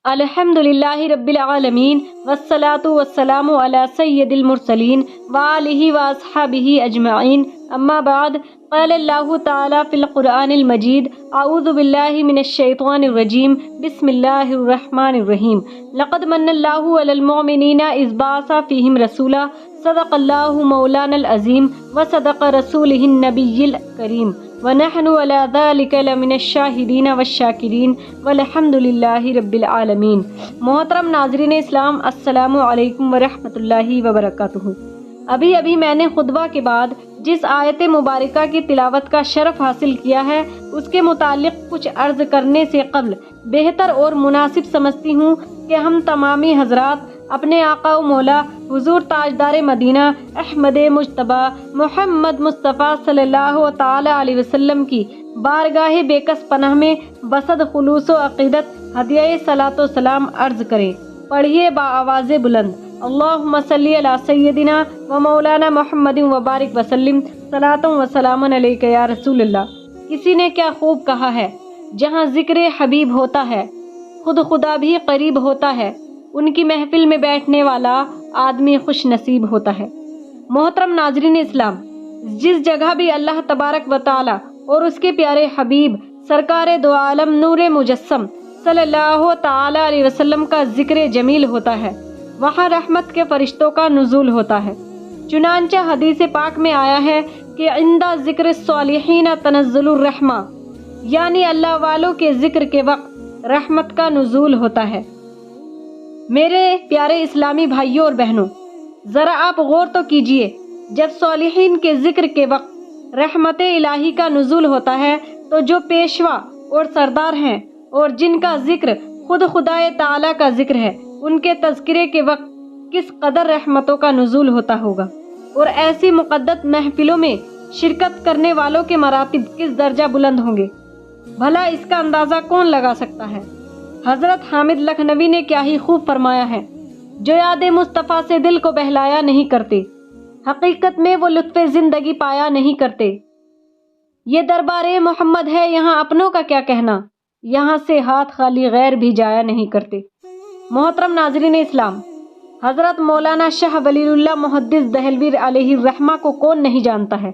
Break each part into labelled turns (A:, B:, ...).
A: अल्हम्दुलिल्लाहि रब्बिल आलमीन वस्सलातु वस्सलामु अला सय्यदिल मुरसलीन व आलिहि व अस्हाबिहि अजमईन अम्मा बाद क़ाल अल्लाहु तआला फ़िल क़ुरआनिल मजीद अऊज़ु बिल्लाहि मिनश शैतानिर रजीम बिस्मिल्लाहिर रहमानिर रहीम लक़द मन्नल्लाहु अलल मुअमिनीना इज़ बअसा फ़ीहिम रसूला सदक़ल्लाहु मौलानल अज़ीम व सदक़ रसूलिहिन नबिय्यिल करीम व नहनु अला ज़ालिका लमिनश शाहिदीन वश्शाकिरीन वल्हम्दुलिल्लाहि रब्बिल आलमीन। मोहतरम नाज़रीन इस्लाम, अस्सलामु अलैकुम व रहमतुल्लाहि व बरकातुहू। अभी अभी मैंने खुतबा के बाद जिस आयत मुबारका की तिलावत का शरफ हासिल किया है उसके मुतालिक कुछ अर्ज़ करने से कब्ल बेहतर और मुनासिब समझती हूँ कि हम तमामी हजरात अपने आका व मौला हुजूर ताजदार मदीना अहमद मुज्तबा मोहम्मद मुस्तफ़ा सल्लल्लाहु ताला अलैहि वसल्लम की बारगाह बेकस पनाह में बसद खुलूस व अक़ीदत हदिया सलातो सलाम अर्ज़ करें। पढ़िए बाआवाज़ बुलंद, अल्लाहुम्मा सल्ली अला सय्यदिना व मौलाना मुहम्मदिन व बारिक वसल्लिम सलातुन व सलामुन अलैका या रसूलल्लाह। किसी ने क्या खूब कहा है, जहाँ ज़िक्र हबीब होता है खुद खुदा भी करीब होता है, उनकी महफिल में बैठने वाला आदमी खुश नसीब होता है। मोहतरम नाजरीन इस्लाम, जिस जगह भी अल्लाह तबारक व ताला और उसके प्यारे हबीब सरकार दो आलम नूर मुजस्सम सल्लल्लाहु ताला अलैहि वसल्लम का जिक्र जमील होता है, वहाँ रहमत के फरिश्तों का नुज़ूल होता है। चुनांचे हदीस पाक में आया है कि इंदा ज़िक्र सालिहीन तनज़्ज़ुलुर रहमा, यानी अल्लाह वालों के जिक्र के वक्त रहमत का नुज़ूल होता है। मेरे प्यारे इस्लामी भाइयों और बहनों, ज़रा आप गौर तो कीजिए, जब सालिहीन के जिक्र के वक्त रहमत इलाही का नुज़ूल होता है तो जो पेशवा और सरदार हैं और जिनका जिक्र खुद खुदाए ताला का जिक्र है, उनके तज़किरे के वक्त किस कदर रहमतों का नुज़ूल होता होगा और ऐसी मुक़द्दस महफिलों में शिरकत करने वालों के मरातिब किस दर्जा बुलंद होंगे, भला इसका अंदाज़ा कौन लगा सकता है। हज़रत हामिद लखनवी ने क्या ही खूब फरमाया है, जो याद मुस्तफ़ा से दिल को बहलाया नहीं करते, हकीकत में वो लुत्फ़े ज़िंदगी पाया नहीं करते। ये दरबारे मोहम्मद है, यहाँ अपनों का क्या कहना, यहाँ से हाथ खाली गैर भी जाया नहीं करते। मोहतरम नाज़रीन इस्लाम, हज़रत मौलाना शाह वलीउल्लाह मुहद्दिस दहलवी अलैहि रहमा को कौन नहीं जानता है।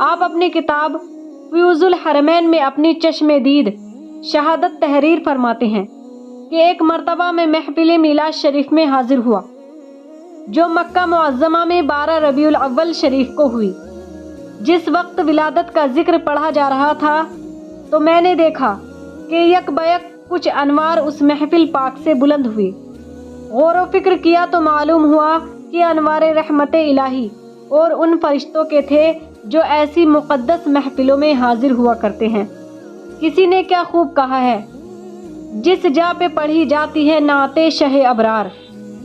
A: आप अपनी किताब फ़यूज़ुल हरमैन में अपनी चश्मे दीद शहादत तहरीर फरमाते हैं कि एक मर्तबा में महफिल मिलाद शरीफ में हाजिर हुआ, जो मक्का मुअज़्ज़मा में 12 रबीउल अव्वल शरीफ को हुई। जिस वक्त विलादत का जिक्र पढ़ा जा रहा था तो मैंने देखा कि यक बयक कुछ अनवार उस महफिल पाक से बुलंद हुए। गौर व फिक्र किया तो मालूम हुआ कि अनवार रहमत इलाही और उन फरिश्तों के थे जो ऐसी मुक़द्दस महफिलों में हाजिर हुआ करते हैं। किसी ने क्या खूब कहा है, जिस जा पे पढ़ी जाती है नाते शह अबरार,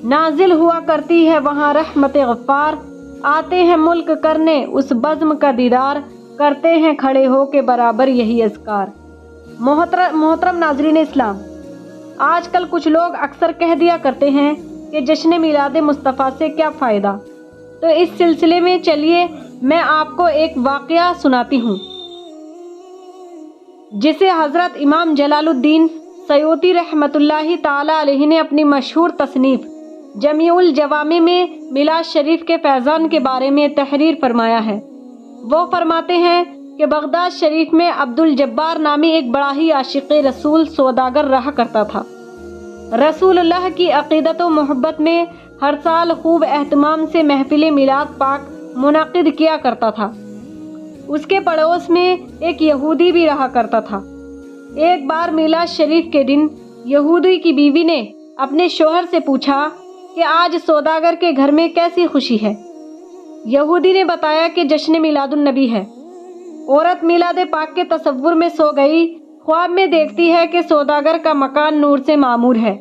A: नाजिल हुआ करती है वहाँ रहमत गफ़ार, आते हैं मुल्क करने उस बज़्म का दीदार, करते हैं खड़े हो के बराबर यही अज़कार। मोहतरम नाज़रीन इस्लाम, आजकल कुछ लोग अक्सर कह दिया करते हैं कि जश्न मिलाद मुस्तफ़ा से क्या फ़ायदा। तो इस सिलसिले में चलिए मैं आपको एक वाक़या सुनाती हूँ, जिसे हज़रत इमाम जलालुद्दीन सयूती रहमतुल्लाहि ताला अलैहि ने अपनी मशहूर तसनीफ़ जमीउल जवामी में मिलाद शरीफ के फैज़ान के बारे में तहरीर फरमाया है। वो फरमाते हैं कि बगदाद शरीफ में अब्दुल जब्बार नामी एक बड़ा ही आशिक़ रसूल सौदागर रहा करता था। रसूलुल्लाह की अक़ीदत व मोहब्बत में हर साल खूब एहतमाम से महफिल मिलाद पाक मुनाक़िद किया करता था। उसके पड़ोस में एक यहूदी भी रहा करता था। एक बार मिलाद शरीफ के दिन यहूदी की बीवी ने अपने शोहर से पूछा कि आज सौदागर के घर में कैसी खुशी है। यहूदी ने बताया कि जश्न मिलादुन नबी है। औरत मिलाद पाक के तसव्वुर में सो गई। ख्वाब में देखती है कि सौदागर का मकान नूर से मामूर है।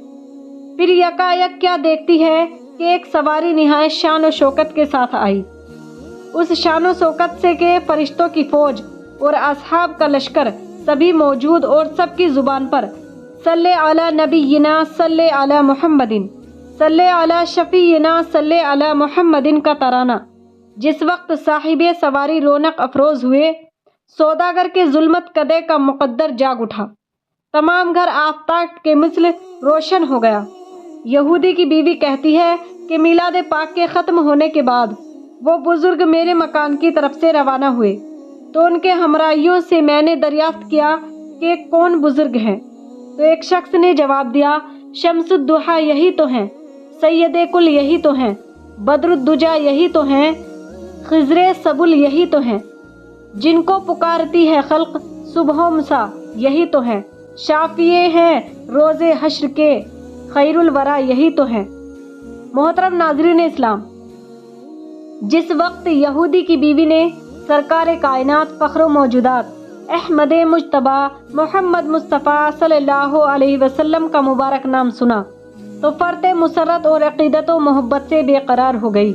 A: फिर यकायक क्या देखती है कि एक सवारी निहायत शान और शौकत के साथ आई। उस शान और शौकत से के फरिश्तों की फौज और असहाब का लश्कर सभी मौजूद और सबकी ज़ुबान पर सल्ले अला नबीना सल्ले अला मुहम्मदिन सल्ले अला शफीना सल्ले अला मुहम्मदिन का तराना। जिस वक्त साहिबे सवारी रौनक अफरोज़ हुए, सौदागर के जुल्मत कदे का मुकद्दर जाग उठा। تمام گھر آفتاب کے مثل روشن ہو گیا۔ یہودی کی بیوی کہتی ہے کہ میلاد پاک کے ختم ہونے کے بعد وہ بزرگ میرے مکان کی طرف سے روانہ ہوئے تو ان کے ہمراہیوں سے میں نے دریافت کیا کہ کون بزرگ ہیں، تو ایک شخص نے جواب دیا، شمس الضحیٰ یہی تو ہیں، سید کل یہی تو ہیں، بدر الدجا یہی تو ہیں، خضر سبل یہی تو ہیں، جن کو پکارتی ہے خلق صبح و مسا یہی تو ہیں، شافیے ہیں روز حشر کے خیر الورا یہی تو ہیں۔ محترم ناظرین اسلام، جس وقت یہودی کی بیوی نے سرکار کائنات فخر و موجودات احمد مجتبی محمد مصطفیٰ صلی اللہ علیہ وسلم کا مبارک نام سنا تو فرط مسرت اور عقیدت و محبت سے بے قرار ہو گئی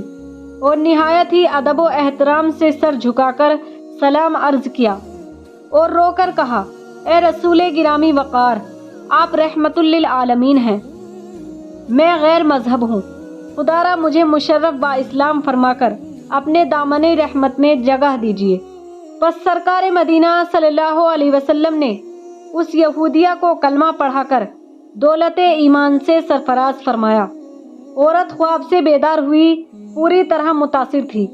A: اور نہایت ہی ادب و احترام سے سر جھکا کر سلام عرض کیا اور رو کر کہا، اے رسول گرامی وقار، آپ رحمت للعالمین ہیں، میں غیر مذہب ہوں، خدا را مجھے مشرف با اسلام فرما کر اپنے دامن رحمت میں جگہ دیجیے۔ پس سرکار مدینہ صلی اللہ علیہ وسلم نے اس یہودیہ کو کلمہ پڑھا کر دولت ایمان سے سرفراز فرمایا۔ عورت خواب سے بیدار ہوئی، پوری طرح متاثر تھی۔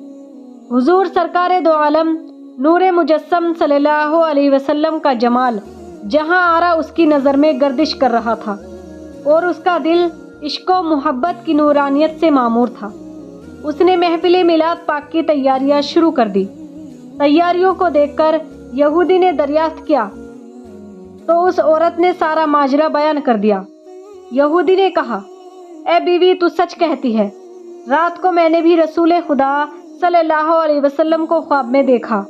A: حضور سرکار دو عالم نور مجسم صلی اللہ علیہ وسلم کا جمال جہاں آرا اس کی نظر میں گردش کر رہا تھا اور اس کا دل عشق و محبت کی نورانیت سے معمور تھا۔ اس نے محفل میلاد پاک کی تیاریاں شروع کر دی۔ تیاریوں کو دیکھ کر یہودی نے دریافت کیا تو اس عورت نے سارا ماجرا بیان کر دیا۔ یہودی نے کہا، اے بیوی، تو سچ کہتی ہے، رات کو میں نے بھی رسول خدا صلی اللہ علیہ وسلم کو خواب میں دیکھا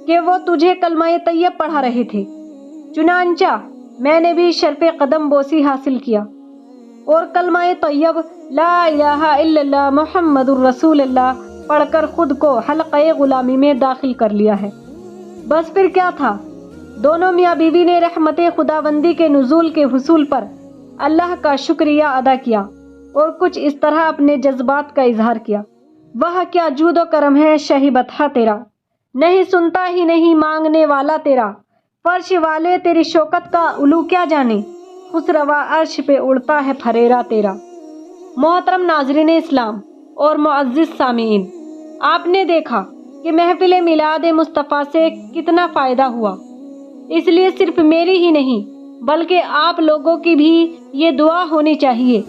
A: کہ وہ تجھے کلمہ طیب پڑھا رہے تھے، چنانچہ میں نے بھی شرف قدم بوسی حاصل کیا اور کلمہ طیب لا الہ الا اللہ محمد الرسول اللہ پڑھ کر خود کو حلقہ غلامی میں داخل کر لیا ہے۔ بس پھر کیا تھا، دونوں میاں بیوی نے رحمت خداوندی کے نزول کے حصول پر اللہ کا شکریہ ادا کیا اور کچھ اس طرح اپنے جذبات کا اظہار کیا، وہ کیا جود و کرم ہے شاہی بتہ تیرا، نہیں سنتا ہی نہیں مانگنے والا تیرا، فرش والے تیری شوکت کا علو کیا جانے، خسروا عرش پہ اڑتا ہے پھریرا تیرا۔ محترم ناظرین اسلام اور معزز سامعین، آپ نے دیکھا کہ محفل میلاد مصطفیٰ سے کتنا فائدہ ہوا۔ اس لیے صرف میری ہی نہیں بلکہ آپ لوگوں کی بھی یہ دعا ہونی چاہیے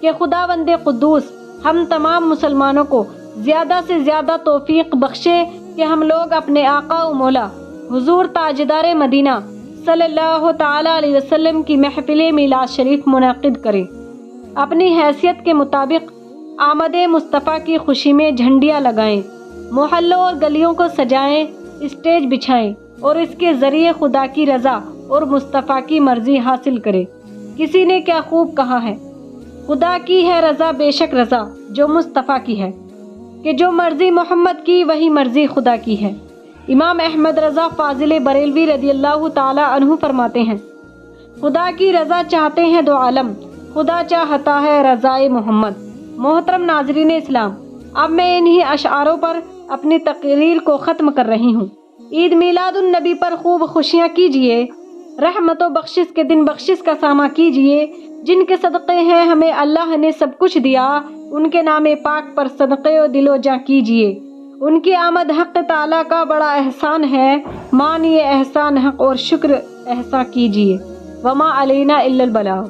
A: کہ خداوند قدوس ہم تمام مسلمانوں کو زیادہ سے زیادہ توفیق بخشے کہ ہم لوگ اپنے آقا و مولا حضور تاجدار مدینہ صلی اللہ تعالی علیہ وسلم کی محفل میلاد شریف منعقد کریں، اپنی حیثیت کے مطابق آمد مصطفیٰ کی خوشی میں جھنڈیاں لگائیں، محلوں اور گلیوں کو سجائیں، اسٹیج بچھائیں اور اس کے ذریعے خدا کی رضا اور مصطفیٰ کی مرضی حاصل کریں۔ کسی نے کیا خوب کہا ہے، خدا کی ہے رضا بے شک رضا جو مصطفیٰ کی ہے، کہ جو مرضی محمد کی وہی مرضی خدا کی ہے۔ امام احمد رضا فاضل بریلوی رضی اللہ تعالی عنہ فرماتے ہیں، خدا کی رضا چاہتے ہیں دو عالم، خدا چاہتا ہے رضائے محمد۔ محترم ناظرین اسلام، اب میں انہی اشعاروں پر اپنی تقریر کو ختم کر رہی ہوں۔ عید میلاد النبی پر خوب خوشیاں کیجئے، رحمت و بخشش کے دن بخشش کا سامہ کیجئے، جن کے صدقے ہیں ہمیں اللہ نے سب کچھ دیا، ان کے نام پاک پر صدقے و دل و جاں کیجئے۔ ان کی آمد حق تعالیٰ کا بڑا احسان ہے، مانیے احسان حق اور شکر احسان کیجئے۔ وما علینا الا البلاغ۔